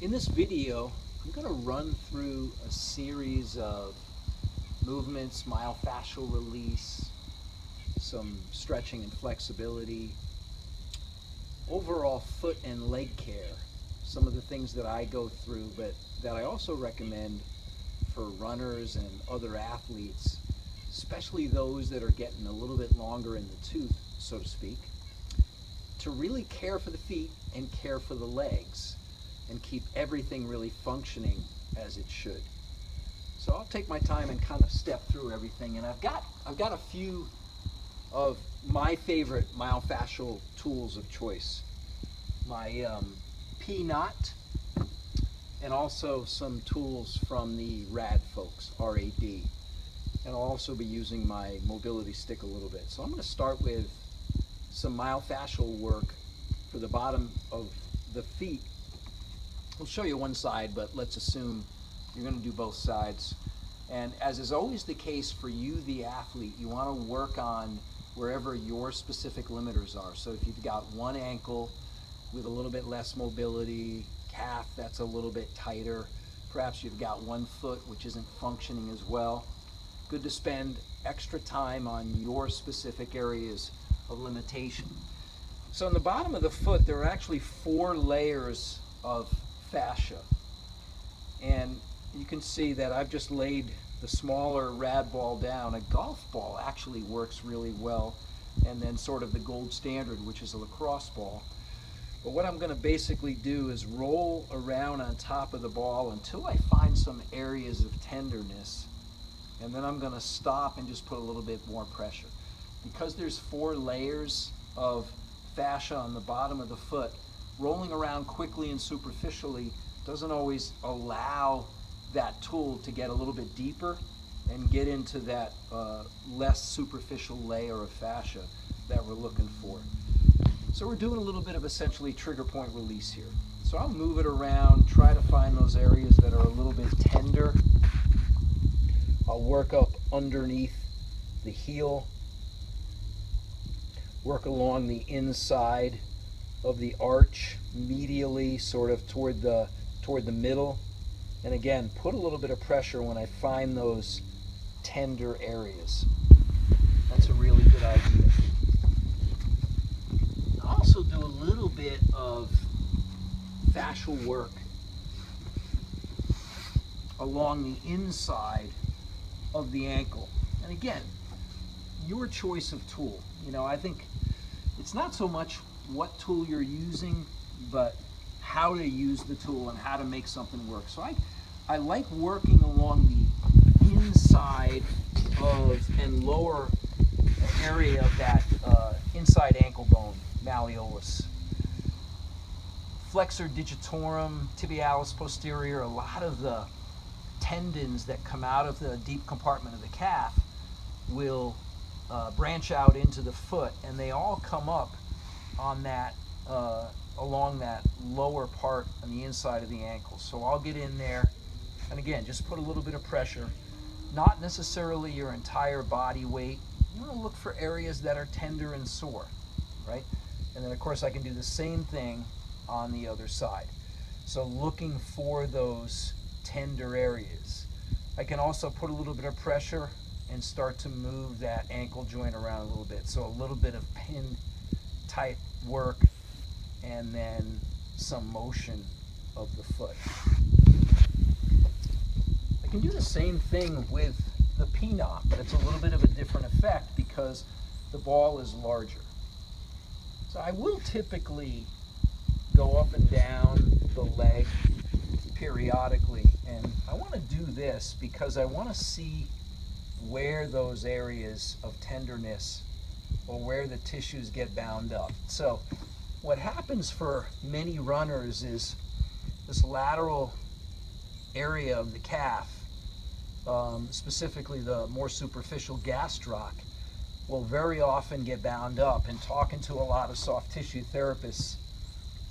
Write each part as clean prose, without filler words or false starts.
In this video, I'm going to run through a series of movements, myofascial release, some stretching and flexibility, overall foot and leg care, some of the things that I go through, but that I also recommend for runners and other athletes, especially those that are getting a little bit longer in the tooth, so to speak, to really care for the feet and care for the legs and keep everything really functioning as it should. So I'll take my time and kind of step through everything, and I've got a few of my favorite myofascial tools of choice. My P-Knot, and also some tools from the RAD folks, R-A-D. And I'll also be using my mobility stick a little bit. So I'm going to start with some myofascial work for the bottom of the feet. We'll show you one side, but let's assume you're going to do both sides. And as is always the case for you, the athlete, you want to work on wherever your specific limiters are. So if you've got one ankle with a little bit less mobility, calf that's a little bit tighter, perhaps you've got one foot which isn't functioning as well, good to spend extra time on your specific areas of limitation. So in the bottom of the foot, there are actually 4 layers of fascia. And you can see that I've just laid the smaller rad ball down. A golf ball actually works really well, and then sort of the gold standard, which is a lacrosse ball. But what I'm going to basically do is roll around on top of the ball until I find some areas of tenderness, and then I'm going to stop and just put a little bit more pressure. Because there's 4 layers of fascia on the bottom of the foot, rolling around quickly and superficially doesn't always allow that tool to get a little bit deeper and get into that less superficial layer of fascia that we're looking for. So we're doing a little bit of essentially trigger point release here. So I'll move it around, try to find those areas that are a little bit tender. I'll work up underneath the heel, work along the inside of the arch, medially, sort of toward the middle. And again, put a little bit of pressure when I find those tender areas. That's a really good idea. I'll also do a little bit of fascial work along the inside of the ankle. And again, your choice of tool. You know, I think it's not so much what tool you're using, but how to use the tool and how to make something work. So I like working along the inside of and lower area of that inside ankle bone, malleolus. Flexor digitorum, tibialis posterior, a lot of the tendons that come out of the deep compartment of the calf will branch out into the foot, and they all come up on that along that lower part on the inside of the ankle. So I'll get in there, and again, just put a little bit of pressure, not necessarily your entire body weight. You want to look for areas that are tender and sore, right? And then of course I can do the same thing on the other side. So looking for those tender areas. I can also put a little bit of pressure and start to move that ankle joint around a little bit. So a little bit of pin type work, and then some motion of the foot. I can do the same thing with the P-Knot, but it's a little bit of a different effect because the ball is larger. So I will typically go up and down the leg periodically, and I want to do this because I want to see where those areas of tenderness or where the tissues get bound up. So what happens for many runners is this lateral area of the calf, specifically the more superficial gastroc, will very often get bound up. And talking to a lot of soft tissue therapists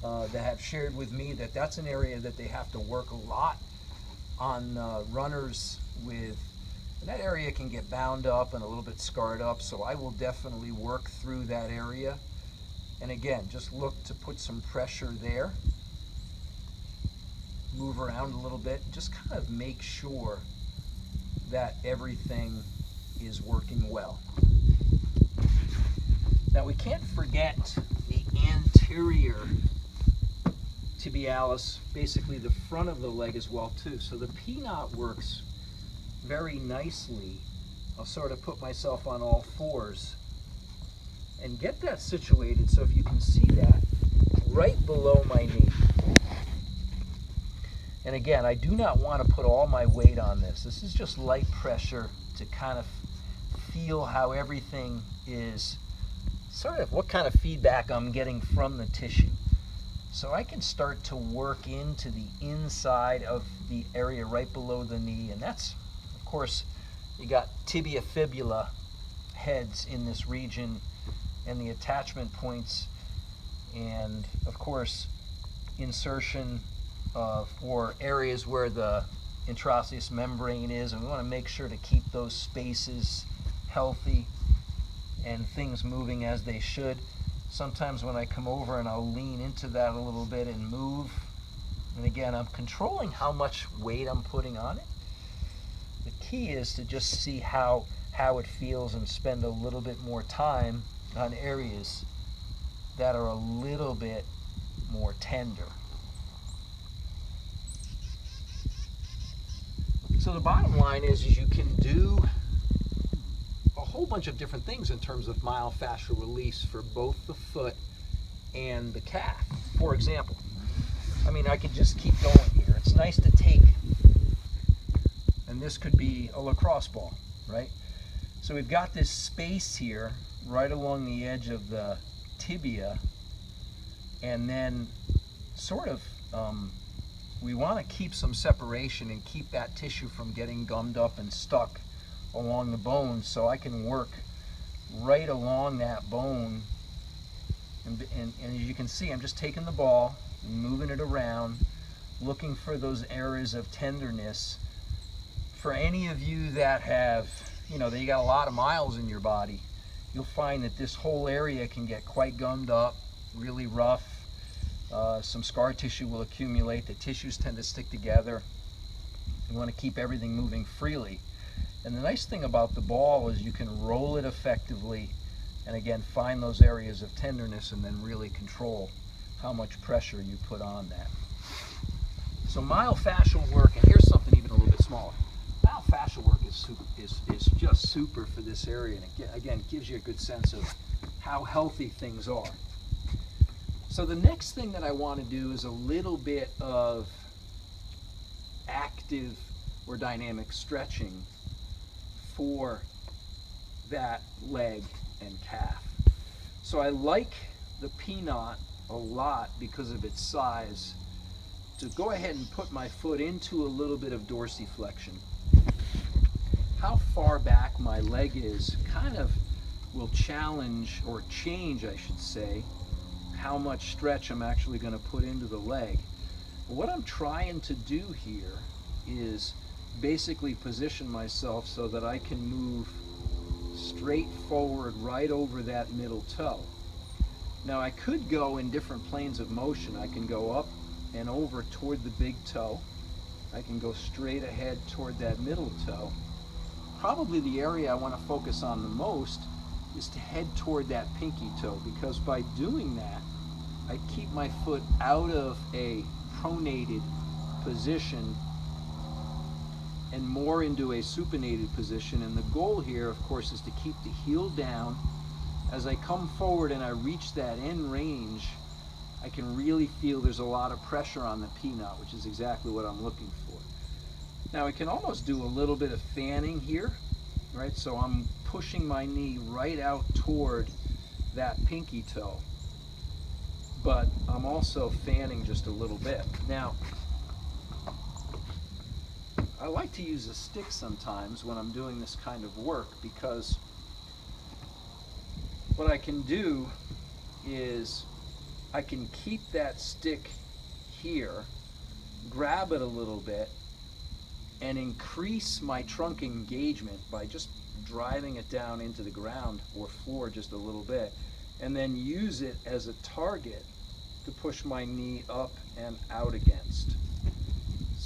that have shared with me that that's an area that they have to work a lot on runners with. And that area can get bound up and a little bit scarred up, so I will definitely work through that area. And again, just look to put some pressure there. move around a little bit, just kind of make sure that everything is working well. Now we can't forget the anterior tibialis, basically the front of the leg as well too. So the P-knot works very nicely. I'll sort of put myself on all fours and get that situated so if you can see that, right below my knee. And again, I do not want to put all my weight on this. This is just light pressure to kind of feel how everything is, sort of what kind of feedback I'm getting from the tissue. So I can start to work into the inside of the area right below the knee, and that's, of course, you got tibia fibula heads in this region and the attachment points, and of course insertion or areas where the interosseous membrane is, and we want to make sure to keep those spaces healthy and things moving as they should. Sometimes when I come over and I'll lean into that a little bit and move, and again I'm controlling how much weight I'm putting on it. The key is to just see how it feels and spend a little bit more time on areas that are a little bit more tender. So the bottom line is you can do a whole bunch of different things in terms of myofascial release for both the foot and the calf. For example, I mean, I could just keep going here. It's nice to take, and this could be a lacrosse ball, right? So we've got this space here right along the edge of the tibia, and then sort of we want to keep some separation and keep that tissue from getting gummed up and stuck along the bone, so I can work right along that bone. And as you can see, I'm just taking the ball and moving it around, looking for those areas of tenderness. For any of you that have, that you got a lot of miles in your body, you'll find that this whole area can get quite gummed up, really rough. Some scar tissue will accumulate. The tissues tend to stick together. You want to keep everything moving freely. And the nice thing about the ball is you can roll it effectively and again find those areas of tenderness and then really control how much pressure you put on that. So myofascial work, and here's something even a little bit smaller. Myofascial work is just super for this area, and it, again, gives you a good sense of how healthy things are. So the next thing that I want to do is a little bit of active or dynamic stretching for that leg and calf. So I like the P-knot a lot because of its size to go ahead and put my foot into a little bit of dorsiflexion. How far back my leg is kind of will challenge, or change I should say, how much stretch I'm actually going to put into the leg. What I'm trying to do here is basically position myself so that I can move straight forward right over that middle toe. Now I could go in different planes of motion. I can go up and over toward the big toe. I can go straight ahead toward that middle toe. Probably the area I want to focus on the most is to head toward that pinky toe, because by doing that I keep my foot out of a pronated position and more into a supinated position. And the goal here, of course, is to keep the heel down. As I come forward and I reach that end range, I can really feel there's a lot of pressure on the P-knot, which is exactly what I'm looking for. Now I can almost do a little bit of fanning here, right? So I'm pushing my knee right out toward that pinky toe, but I'm also fanning just a little bit. Now, I like to use a stick sometimes when I'm doing this kind of work, because what I can do is I can keep that stick here, grab it a little bit, and increase my trunk engagement by just driving it down into the ground or floor just a little bit, and then use it as a target to push my knee up and out against.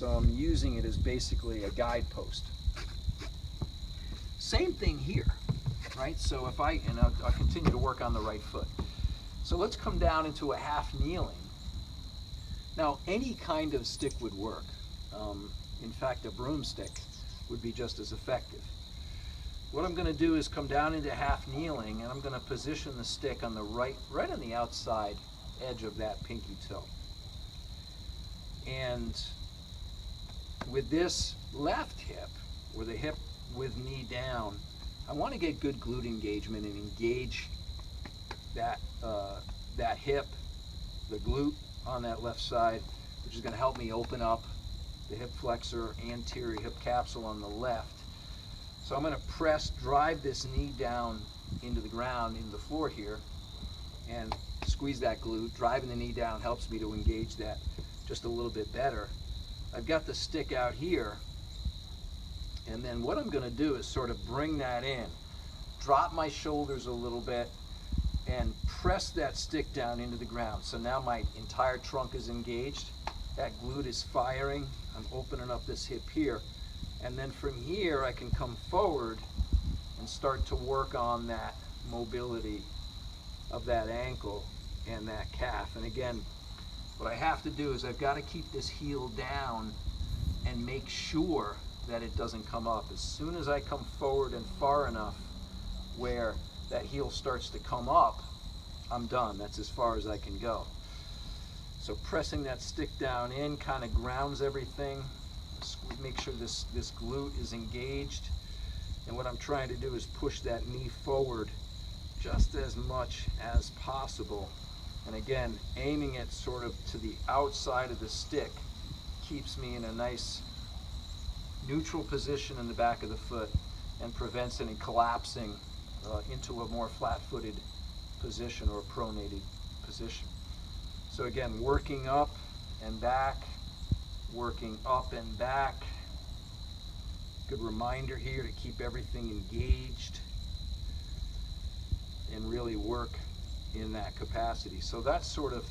So I'm using it as basically a guidepost. Same thing here, right? So if I'll continue to work on the right foot. So let's come down into a half kneeling. Now, any kind of stick would work. In fact, a broomstick would be just as effective. What I'm going to do is come down into half kneeling, and I'm going to position the stick on the right on the outside edge of that pinky toe. And with this left hip, or the hip with knee down, I want to get good glute engagement and engage that hip, the glute on that left side, which is going to help me open up the hip flexor, anterior hip capsule on the left. So I'm going to drive this knee down into the ground, into the floor here, and squeeze that glute. Driving the knee down helps me to engage that just a little bit better. I've got the stick out here, and then what I'm going to do is sort of bring that in, drop my shoulders a little bit, and press that stick down into the ground. So now my entire trunk is engaged, that glute is firing, I'm opening up this hip here, and then from here I can come forward and start to work on that mobility of that ankle and that calf. And again, what I have to do is I've got to keep this heel down and make sure that it doesn't come up. As soon as I come forward and far enough where that heel starts to come up, I'm done. That's as far as I can go. So pressing that stick down in kind of grounds everything. Make sure this glute is engaged. And what I'm trying to do is push that knee forward just as much as possible. And again, aiming it sort of to the outside of the stick keeps me in a nice neutral position in the back of the foot and prevents any collapsing into a more flat-footed position or pronated position. So again, working up and back, working up and back. Good reminder here to keep everything engaged and really work in that capacity. So that sort of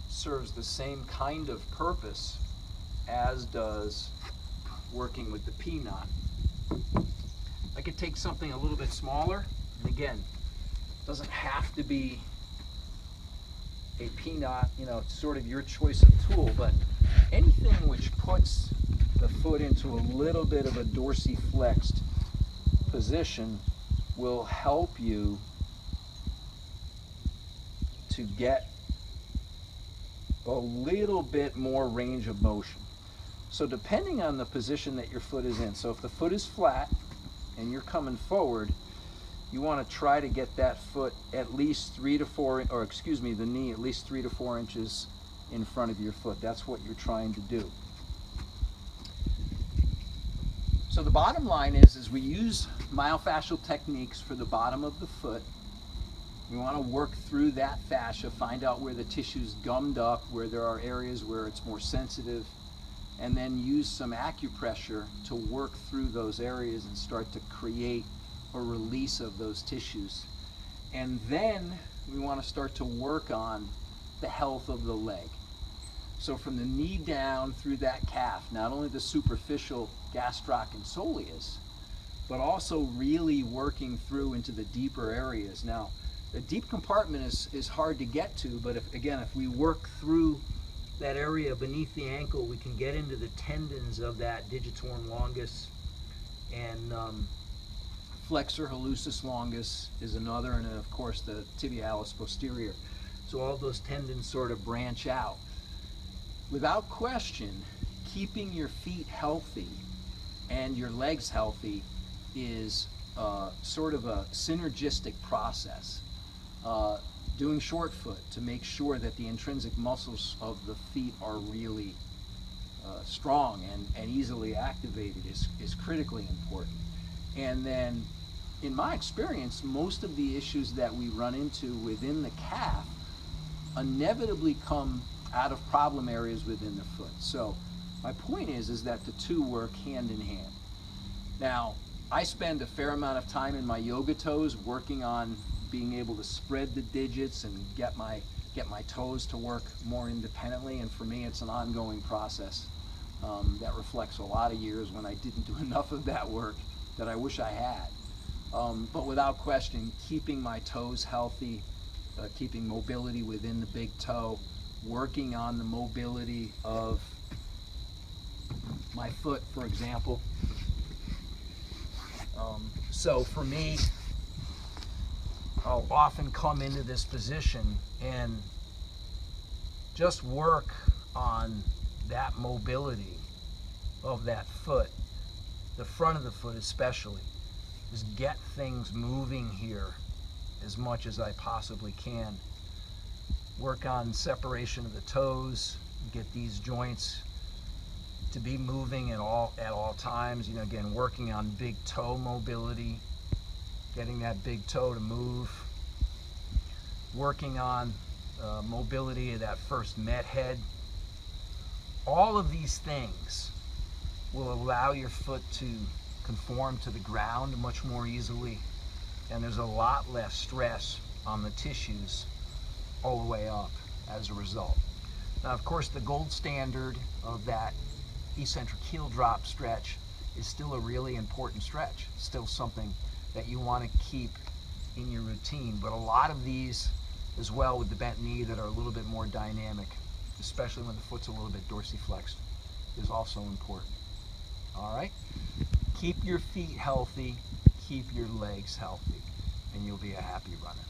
serves the same kind of purpose as does working with the P-knot. I could take something a little bit smaller, and again, doesn't have to be a P-knot, it's sort of your choice of tool, but anything which puts the foot into a little bit of a dorsiflexed position will help you to get a little bit more range of motion. So depending on the position that your foot is in, so if the foot is flat and you're coming forward, you want to try to get that foot at least 3 to 4, or excuse me, the knee at least 3 to 4 inches in front of your foot. That's what you're trying to do. So the bottom line is we use myofascial techniques for the bottom of the foot. We want to work through that fascia, find out where the tissue's gummed up, where there are areas where it's more sensitive, and then use some acupressure to work through those areas and start to create a release of those tissues. And then we want to start to work on the health of the leg. So from the knee down through that calf, not only the superficial gastroc and soleus, but also really working through into the deeper areas. Now, the deep compartment is hard to get to, but if we work through that area beneath the ankle, we can get into the tendons of that digitorum longus, and flexor hallucis longus is another, and then of course the tibialis posterior. So all those tendons sort of branch out. Without question, keeping your feet healthy and your legs healthy is sort of a synergistic process. Doing short foot to make sure that the intrinsic muscles of the feet are really strong and easily activated is critically important. And then, in my experience, most of the issues that we run into within the calf inevitably come out of problem areas within the foot. So my point is that the two work hand in hand. Now, I spend a fair amount of time in my yoga toes working on being able to spread the digits and get my toes to work more independently, and for me it's an ongoing process That reflects a lot of years when I didn't do enough of that work that I wish I had. But without question, keeping my toes healthy, keeping mobility within the big toe, working on the mobility of my foot, for example. So for me, I'll often come into this position and just work on that mobility of that foot, the front of the foot especially. Just get things moving here as much as I possibly can. Work on separation of the toes, get these joints to be moving at all times. You know, again, working on big toe mobility, getting that big toe to move, working on mobility of that first met head. All of these things will allow your foot to conform to the ground much more easily, and there's a lot less stress on the tissues all the way up as a result. Now, of course, the gold standard of that eccentric heel drop stretch is still a really important stretch. It's still something that you want to keep in your routine, but a lot of these as well with the bent knee that are a little bit more dynamic, especially when the foot's a little bit dorsiflexed, is also important. All right? Keep your feet healthy, keep your legs healthy, and you'll be a happy runner.